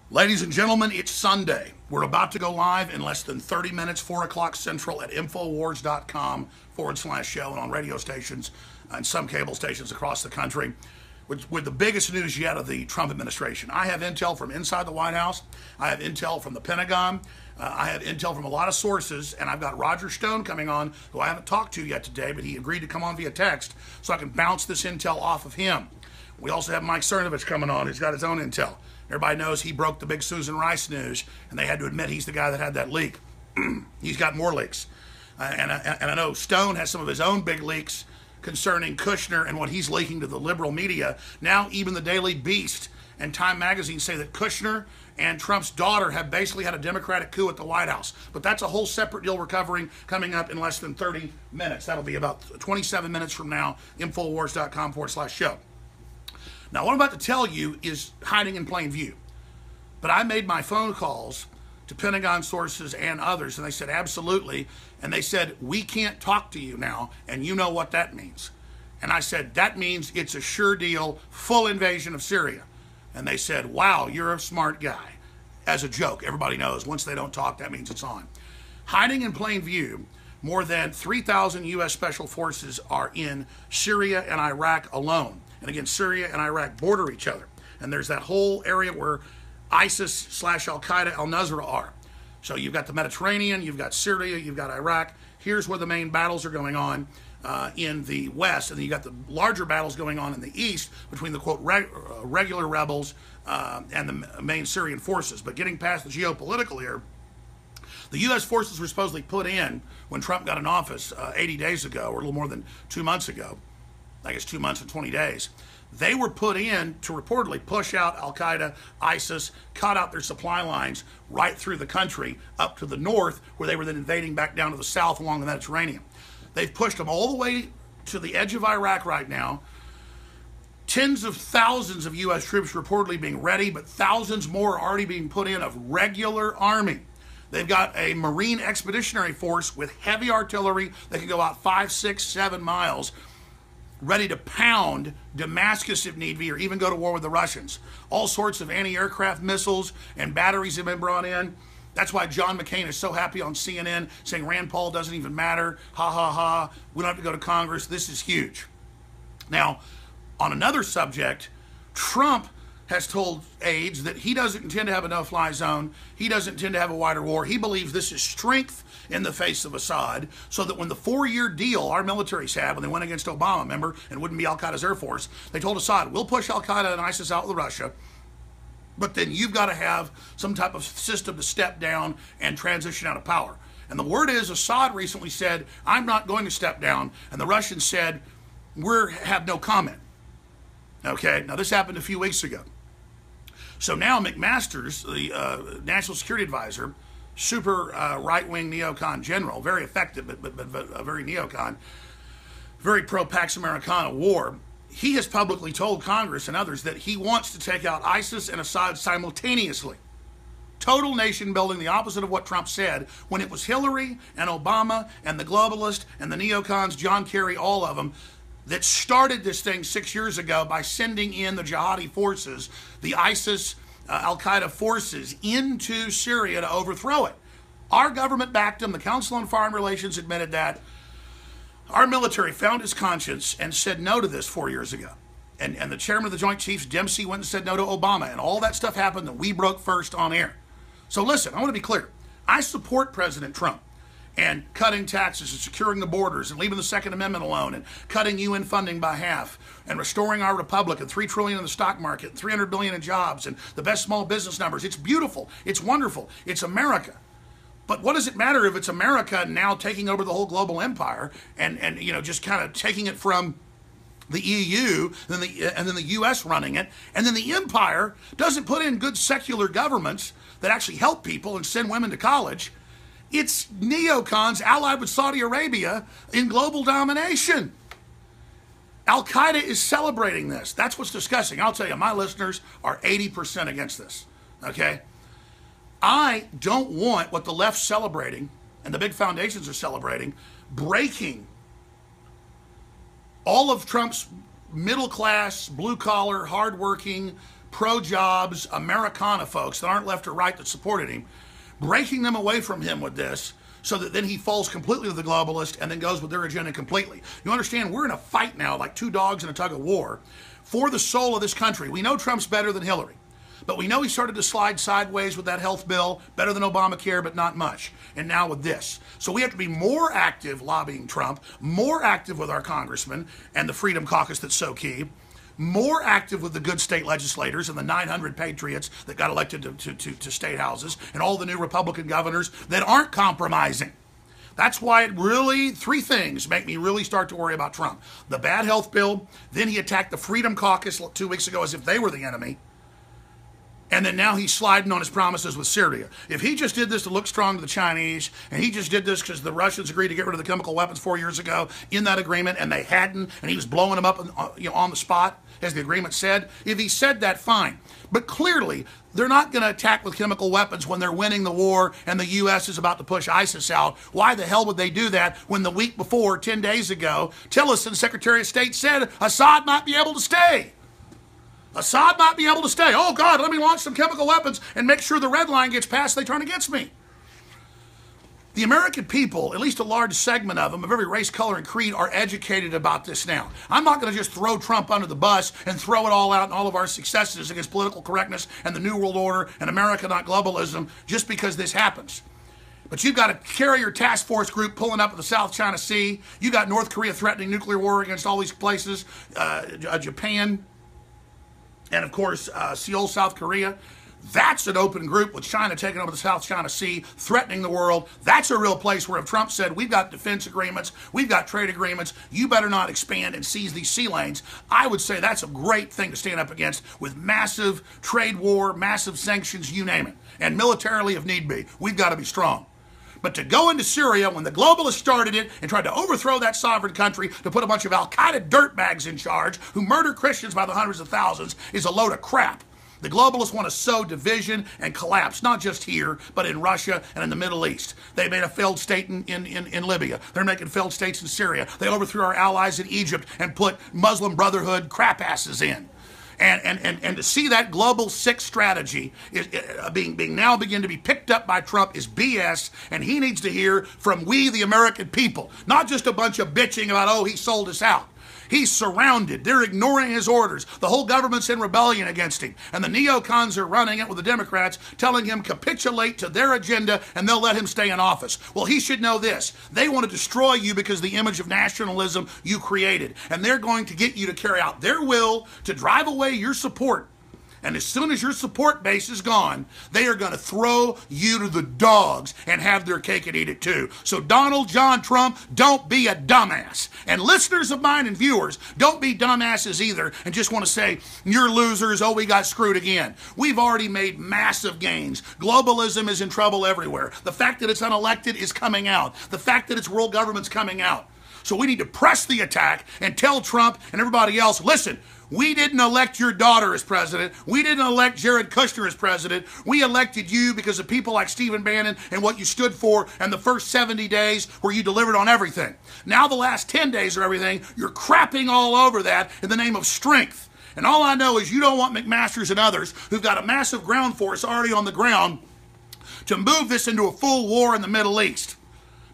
Ladies and gentlemen, it's Sunday. We're about to go live in less than 30 minutes, 4 o'clock Central at Infowars.com/show and on radio stations and some cable stations across the country with the biggest news yet of the Trump administration. I have intel from inside the White House. I have intel from the Pentagon. I have intel from a lot of sources, and I've got Roger Stone coming on, who I haven't talked to yet today, but he agreed to come on via text so I can bounce this intel off of him. We also have Mike Cernovich coming on, who's got his own intel. Everybody knows he broke the big Susan Rice news, and they had to admit he's the guy that had that leak. He's got more leaks. And I know Stone has some of his own big leaks concerning Kushner and what he's leaking to the liberal media. Now even the Daily Beast and Time Magazine say that Kushner and Trump's daughter have basically had a Democratic coup at the White House. But that's a whole separate deal we're covering coming up in less than 30 minutes. That'll be about 27 minutes from now, Infowars.com/show. Now, what I'm about to tell you is hiding in plain view. But I made my phone calls to Pentagon sources and others, and they said, absolutely. And they said, we can't talk to you now, and you know what that means. And I said, that means it's a sure deal, full invasion of Syria. And they said, wow, you're a smart guy. As a joke, everybody knows once they don't talk, that means it's on. Hiding in plain view, more than 3,000 U.S. Special Forces are in Syria and Iraq alone. And again, Syria and Iraq border each other. And there's that whole area where ISIS/Al-Qaeda, al-Nusra are. So you've got the Mediterranean, you've got Syria, you've got Iraq. Here's where the main battles are going on in the west. And then you got the larger battles going on in the east between the, quote, regular rebels and the main Syrian forces. But getting past the geopolitical here, the U.S. forces were supposedly put in when Trump got in office 80 days ago, or a little more than 2 months ago. I guess 2 months and 20 days. They were put in to reportedly push out Al-Qaeda, ISIS, cut out their supply lines right through the country up to the north, where they were then invading back down to the south along the Mediterranean. They've pushed them all the way to the edge of Iraq right now. Tens of thousands of U.S. troops reportedly being ready, but thousands more are already being put in of regular army. They've got a Marine Expeditionary Force with heavy artillery that can go out 5, 6, 7 miles, ready to pound Damascus if need be, or even go to war with the Russians. All sorts of anti-aircraft missiles and batteries have been brought in. That's why John McCain is so happy on CNN, saying Rand Paul doesn't even matter. Ha, ha, ha. We don't have to go to Congress. This is huge. Now, on another subject, Trump has told aides that he doesn't intend to have a no-fly zone. He doesn't intend to have a wider war. He believes this is strength in the face of Assad, so that when the 4-year deal our militaries had when they went against Obama, remember, and wouldn't be Al-Qaeda's Air Force, they told Assad, we'll push Al-Qaeda and ISIS out with Russia, but then you've got to have some type of system to step down and transition out of power. And the word is, Assad recently said, I'm not going to step down, and the Russians said, we have no comment. Okay, now this happened a few weeks ago. So now McMaster's, the National Security Advisor, super right-wing neocon general, very effective, but very neocon, very pro-Pax Americana war, he has publicly told Congress and others that he wants to take out ISIS and Assad simultaneously. Total nation building, the opposite of what Trump said when it was Hillary and Obama and the globalists and the neocons, John Kerry, all of them, that started this thing 6 years ago by sending in the jihadi forces, the ISIS, Al-Qaeda forces into Syria to overthrow it. Our government backed them. The Council on Foreign Relations admitted that. Our military found its conscience and said no to this 4 years ago. And the chairman of the Joint Chiefs, Dempsey, went and said no to Obama. And all that stuff happened that we broke first on air. So listen, I want to be clear. I support President Trump and cutting taxes and securing the borders and leaving the Second Amendment alone and cutting UN funding by half and restoring our republic and $3 trillion in the stock market and $300 billion in jobs and the best small business numbers. It's beautiful. It's wonderful. It's America. But what does it matter if it's America now taking over the whole global empire and you know, just kind of taking it from the EU and then the US running it, and then the empire doesn't put in good secular governments that actually help people and send women to college. It's neocons allied with Saudi Arabia in global domination. Al-Qaeda is celebrating this. That's what's disgusting. I'll tell you, my listeners are 80% against this, okay? I don't want what the left's celebrating and the big foundations are celebrating, breaking all of Trump's middle-class, blue-collar, hard-working, pro-jobs Americana folks that aren't left or right that supported him, breaking them away from him with this, so that then he falls completely to the globalist and then goes with their agenda completely. You understand, we're in a fight now, like two dogs in a tug of war, for the soul of this country. We know Trump's better than Hillary, but we know he started to slide sideways with that health bill, better than Obamacare, but not much. And now with this. So we have to be more active lobbying Trump, more active with our congressmen and the Freedom Caucus that's so key, more active with the good state legislators and the 900 patriots that got elected to state houses and all the new Republican governors that aren't compromising. That's why it really, three things make me really start to worry about Trump. The bad health bill, then he attacked the Freedom Caucus 2 weeks ago as if they were the enemy, and then now he's sliding on his promises with Syria. If he just did this to look strong to the Chinese, and he just did this because the Russians agreed to get rid of the chemical weapons 4 years ago in that agreement, and they hadn't, and he was blowing them up on the spot, as the agreement said, if he said that, fine. But clearly, they're not going to attack with chemical weapons when they're winning the war and the U.S. is about to push ISIS out. Why the hell would they do that when the week before, 10 days ago, Tillerson, Secretary of State, said Assad might be able to stay? Assad might be able to stay. Oh, God, let me launch some chemical weapons and make sure the red line gets passed. They turn against me. The American people, at least a large segment of them, of every race, color, and creed, are educated about this now. I'm not going to just throw Trump under the bus and throw it all out in all of our successes against political correctness and the New World Order and America, not globalism, just because this happens. But you've got a carrier task force group pulling up at the South China Sea. You got North Korea threatening nuclear war against all these places, Japan, and of course, Seoul, South Korea. That's an open group with China taking over the South China Sea, threatening the world. That's a real place where if Trump said, we've got defense agreements, we've got trade agreements, you better not expand and seize these sea lanes, I would say that's a great thing to stand up against with massive trade war, massive sanctions, you name it. And militarily, if need be, we've got to be strong. But to go into Syria when the globalists started it and tried to overthrow that sovereign country to put a bunch of al-Qaeda dirtbags in charge who murder Christians by the hundreds of thousands is a load of crap. The globalists want to sow division and collapse, not just here, but in Russia and in the Middle East. They made a failed state in Libya. They're making failed states in Syria. They overthrew our allies in Egypt and put Muslim Brotherhood crap asses in. And to see that global sick strategy is now begin to be picked up by Trump is BS, and he needs to hear from we, the American people, not just a bunch of bitching about, oh, he sold us out. He's surrounded. They're ignoring his orders. The whole government's in rebellion against him. And the neocons are running it with the Democrats, telling him capitulate to their agenda and they'll let him stay in office. Well, he should know this. They want to destroy you because of the image of nationalism you created. And they're going to get you to carry out their will to drive away your support. And as soon as your support base is gone, they are going to throw you to the dogs and have their cake and eat it too. So Donald John Trump, don't be a dumbass. And listeners of mine and viewers, don't be dumbasses either and just want to say, you're losers, oh, we got screwed again. We've already made massive gains. Globalism is in trouble everywhere. The fact that it's unelected is coming out. The fact that its world government's coming out. So we need to press the attack and tell Trump and everybody else, listen, we didn't elect your daughter as president. We didn't elect Jared Kushner as president. We elected you because of people like Stephen Bannon and what you stood for and the first 70 days where you delivered on everything. Now the last 10 days or everything, you're crapping all over that in the name of strength. And all I know is you don't want McMasters and others who've got a massive ground force already on the ground to move this into a full war in the Middle East.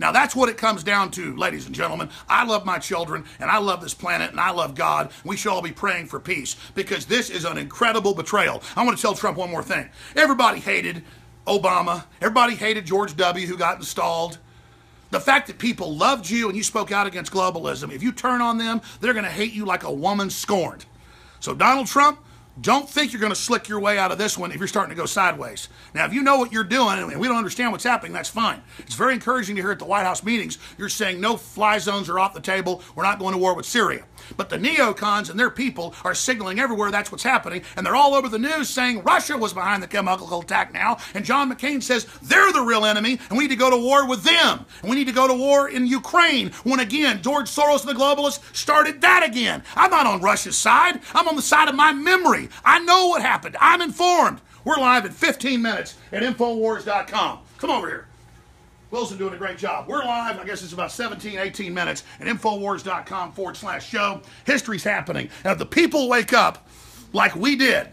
Now, that's what it comes down to, ladies and gentlemen. I love my children, and I love this planet, and I love God. We should all be praying for peace, because this is an incredible betrayal. I want to tell Trump one more thing. Everybody hated Obama. Everybody hated George W., who got installed. The fact that people loved you and you spoke out against globalism, if you turn on them, they're going to hate you like a woman scorned. So, Donald Trump, don't think you're going to slick your way out of this one if you're starting to go sideways. Now, if you know what you're doing and we don't understand what's happening, that's fine. It's very encouraging to hear at the White House meetings, you're saying no fly zones are off the table. We're not going to war with Syria. But the neocons and their people are signaling everywhere that's what's happening, and they're all over the news saying Russia was behind the chemical attack now, and John McCain says they're the real enemy, and we need to go to war with them. And we need to go to war in Ukraine, when again, George Soros and the globalists started that again. I'm not on Russia's side. I'm on the side of my memory. I know what happened. I'm informed. We're live in 15 minutes at Infowars.com. Come over here. Wilson doing a great job. We're live, I guess it's about 17, 18 minutes at Infowars.com/show. History's happening. And if the people wake up like we did,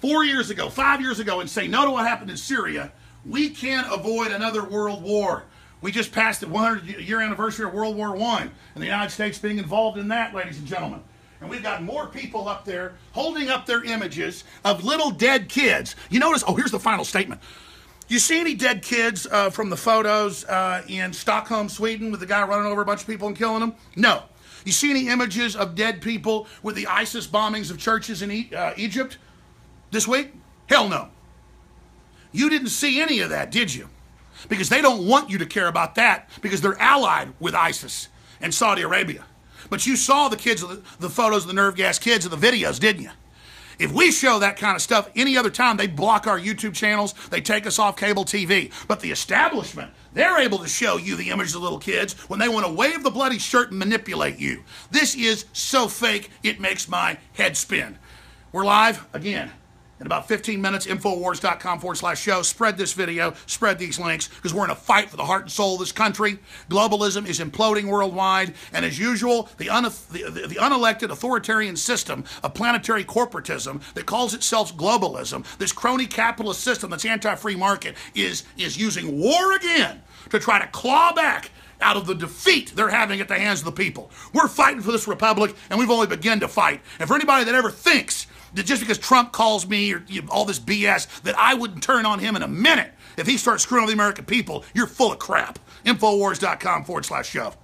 4 years ago, 5 years ago, and say no to what happened in Syria, we can't avoid another world war. We just passed the 100-year anniversary of World War I, and the United States being involved in that, ladies and gentlemen. And we've got more people up there holding up their images of little dead kids. You notice, oh, here's the final statement. You see any dead kids from the photos in Stockholm, Sweden, with the guy running over a bunch of people and killing them? No. You see any images of dead people with the ISIS bombings of churches in Egypt this week? Hell no. You didn't see any of that, did you? Because they don't want you to care about that because they're allied with ISIS and Saudi Arabia. But you saw the kids, the photos of the nerve gas kids and the videos, didn't you? If we show that kind of stuff any other time, they block our YouTube channels, they take us off cable TV. But the establishment, they're able to show you the images of little kids when they want to wave the bloody shirt and manipulate you. This is so fake, it makes my head spin. We're live again in about 15 minutes, Infowars.com/show. Spread this video, spread these links, because we're in a fight for the heart and soul of this country. Globalism is imploding worldwide, and as usual, the unelected authoritarian system of planetary corporatism that calls itself globalism, this crony capitalist system that's anti-free market, is using war again to try to claw back out of the defeat they're having at the hands of the people. We're fighting for this republic, and we've only begun to fight. And for anybody that ever thinks that just because Trump calls me or all this BS, that I wouldn't turn on him in a minute if he starts screwing with the American people, you're full of crap. Infowars.com/show.